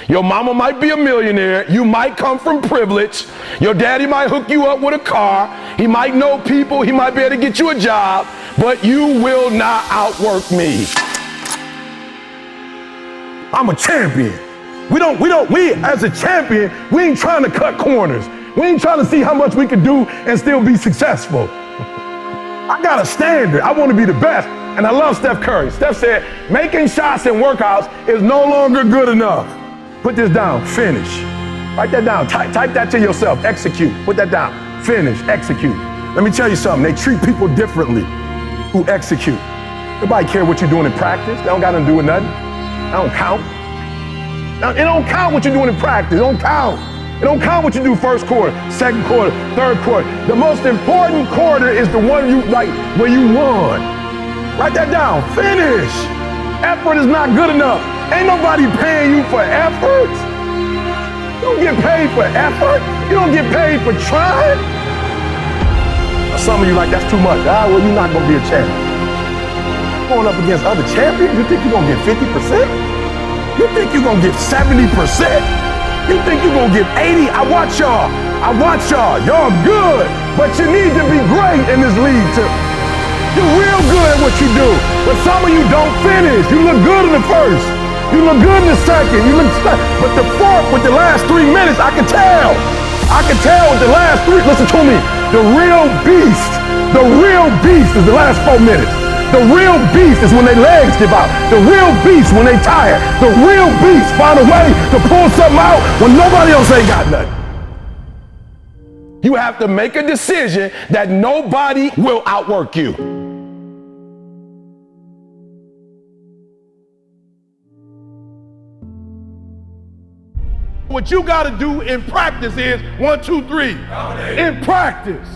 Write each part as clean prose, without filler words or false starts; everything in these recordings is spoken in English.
Your mama might be a millionaire. You might come from privilege. Your daddy might hook you up with a car. He might know people. He might be able to get you a job. But you will not outwork me. I'm a champion. We as a champion, we ain't trying to cut corners. We ain't trying to see how much we can do and still be successful. I got a standard. I want to be the best. And I love Steph Curry. Steph said, making shots in workouts is no longer good enough. Put this down, finish. Write that down, type that to yourself, execute. Put that down, finish, execute. Let me tell you something, they treat people differently who execute. Nobody care what you're doing in practice. They don't got nothing to do with nothing. That don't count. Now, it don't count what you're doing in practice, it don't count. It don't count what you do first quarter, second quarter, third quarter. The most important quarter is the one you like where you won. Write that down, finish. Effort is not good enough. Ain't nobody paying you for effort. You don't get paid for effort. You don't get paid for trying. Some of you like, that's too much. Well, you're not gonna be a champion. Going up against other champions, you think you're gonna get 50%? You think you're gonna get 70%? You think you're gonna get 80? I watch y'all. Y'all good, but you need to be great in this league too. You're real good at what you do, but some of you don't finish. You look good in the first. You look good in the second. But the fourth with the last 3 minutes, I can tell. With the last three. Listen to me. The real beast is the last 4 minutes. The real beast is when their legs give out. The real beast when they tired. The real beast find a way to pull something out when nobody else ain't got nothing. You have to make a decision that nobody will outwork you. What you got to do in practice is 1, 2, 3. In practice.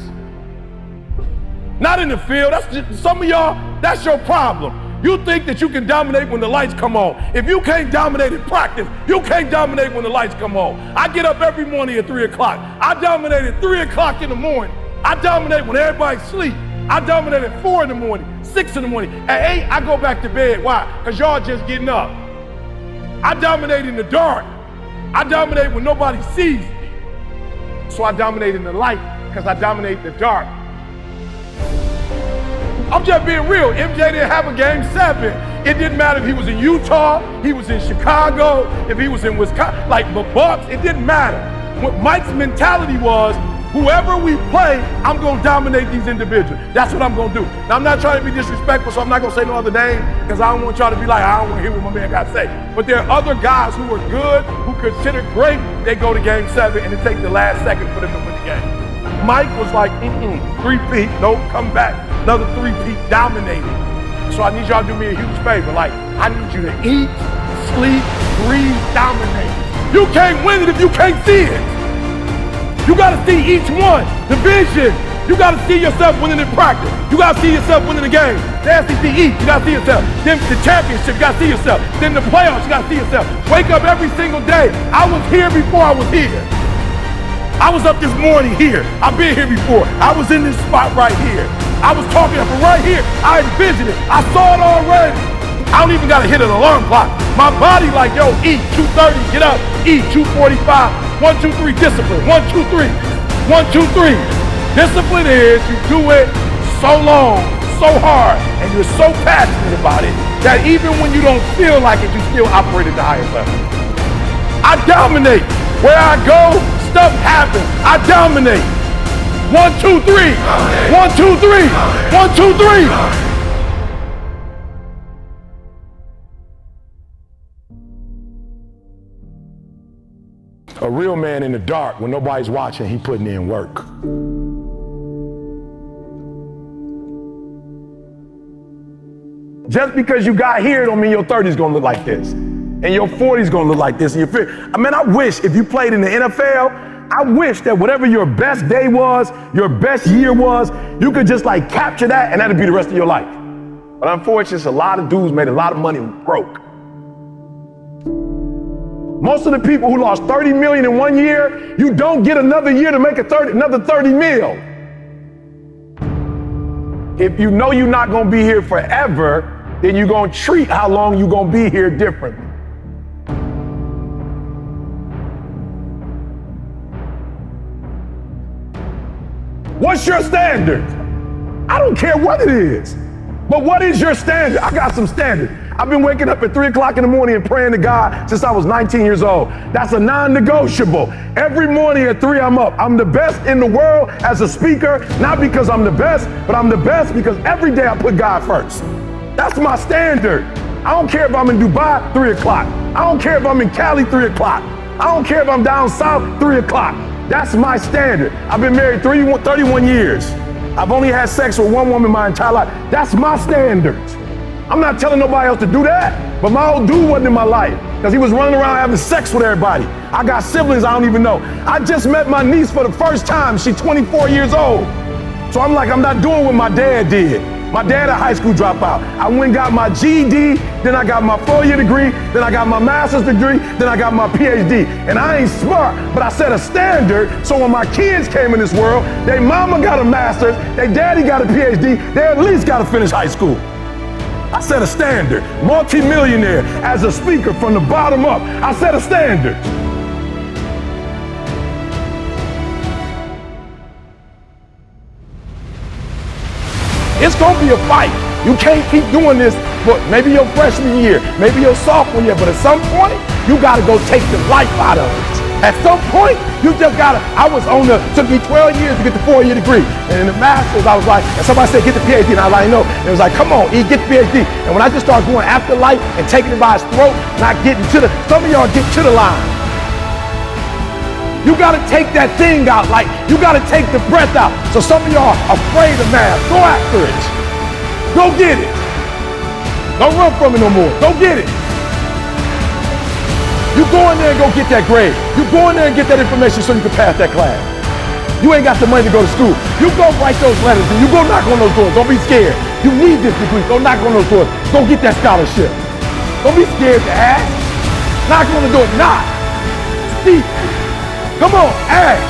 Not in the field. That's just, some of y'all, that's your problem. You think that you can dominate when the lights come on. If you can't dominate in practice, you can't dominate when the lights come on. I get up every morning at 3 o'clock. I dominate at 3 o'clock in the morning. I dominate when everybody's asleep. I dominate at 4 in the morning, 6 in the morning. At 8, I go back to bed. Why? Because y'all just getting up. I dominate in the dark. I dominate when nobody sees me. So I dominate in the light because I dominate in the dark. I'm just being real. MJ didn't have a game 7. It didn't matter if he was in Utah, he was in Chicago, if he was in Wisconsin, like the Bucks, it didn't matter. What Mike's mentality was, whoever we play, I'm going to dominate these individuals. That's what I'm going to do. Now, I'm not trying to be disrespectful, so I'm not going to say no other name because I don't want y'all to be like, I don't want to hear what my man got to say. But there are other guys who are good, who considered great. They go to game 7 and it takes the last second for them to win the game. Mike was like, 3-peat, nope, come back. Another 3-peat, dominating. So I need y'all to do me a huge favor. Like, I need you to eat, sleep, breathe, dominate. You can't win it if you can't see it. You gotta see each one. The vision. You gotta see yourself winning in practice. You gotta see yourself winning the game. The SEC East, you gotta see yourself. Then the championship, you gotta see yourself. Then the playoffs, you gotta see yourself. Wake up every single day. I was here before I was here. I was up this morning here. I've been here before. I was in this spot right here. I was talking from right here. I envisioned it. I saw it already. I don't even gotta hit an alarm clock. My body like, yo, eat, 2:30, get up, eat, 2:45, 1, 2, 3, discipline, 1, 2, 3, 1, 2, 3. Discipline is you do it so long, so hard, and you're so passionate about it that even when you don't feel like it, you still operate at the highest level. I dominate. Where I go, stuff happens. I dominate. 1, 2, 3. 1, 2, 3. 1, 2, 3. A real man in the dark, when nobody's watching, he putting in work. Just because you got here don't mean your 30's gonna look like this. And your 40's gonna look like this. And your 50. I mean, I wish if you played in the NFL, I wish that whatever your best day was, your best year was, you could just like capture that and that'd be the rest of your life. But unfortunately, a lot of dudes made a lot of money broke. Most of the people who lost 30 million in 1 year, you don't get another year to make another 30 mil. If you know you're not gonna be here forever, then you're gonna treat how long you're gonna be here differently. What's your standard? I don't care what it is, but what is your standard? I got some standard. I've been waking up at 3 o'clock in the morning and praying to God since I was 19 years old. That's a non-negotiable. Every morning at 3, I'm up. I'm the best in the world as a speaker, not because I'm the best, but I'm the best because every day I put God first. That's my standard. I don't care if I'm in Dubai, 3 o'clock. I don't care if I'm in Cali, 3 o'clock. I don't care if I'm down south, 3 o'clock. That's my standard. I've been married 31 years. I've only had sex with one woman my entire life. That's my standard. I'm not telling nobody else to do that, but my old dude wasn't in my life because he was running around having sex with everybody. I got siblings I don't even know. I just met my niece for the first time. She's 24 years old. So I'm like, I'm not doing what my dad did. My dad a high school dropout. I went and got my GED, then I got my 4-year degree, then I got my master's degree, then I got my PhD. And I ain't smart, but I set a standard so when my kids came in this world, their mama got a master's, their daddy got a PhD, they at least got to finish high school. I set a standard. Multi-millionaire as a speaker from the bottom up. I set a standard. It's gonna be a fight. You can't keep doing this for maybe your freshman year, maybe your sophomore year, but at some point, you gotta go take the life out of it. At some point, you just gotta, took me 12 years to get the 4-year degree. And in the master's, I was like, and somebody said, get the PhD, and I was like, no. And it was like, come on, E, get the PhD. And when I just started going after life and taking it by its throat, not getting to some of y'all get to the line. You gotta take that thing out, like, you gotta take the breath out. So some of y'all are afraid of math. Go after it. Go get it. Don't run from it no more. Go get it. You go in there and go get that grade. You go in there and get that information so you can pass that class. You ain't got the money to go to school. You go write those letters and you go knock on those doors. Don't be scared. You need this degree. Go knock on those doors. Go get that scholarship. Don't be scared to ask. Knock on the door. Knock. Speak. Come on, ask.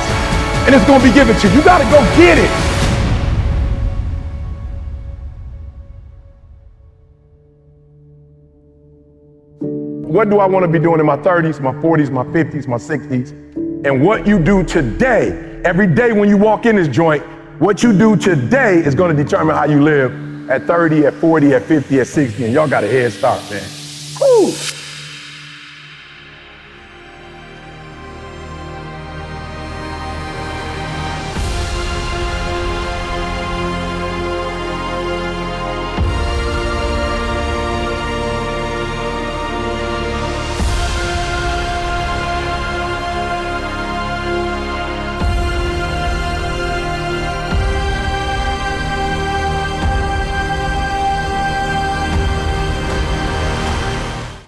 And it's gonna be given to you. You gotta go get it. What do I want to be doing in my 30s, my 40s, my 50s, my 60s? And what you do today, every day when you walk in this joint, what you do today is going to determine how you live at 30, at 40, at 50, at 60. And y'all got a head start, man. Woo!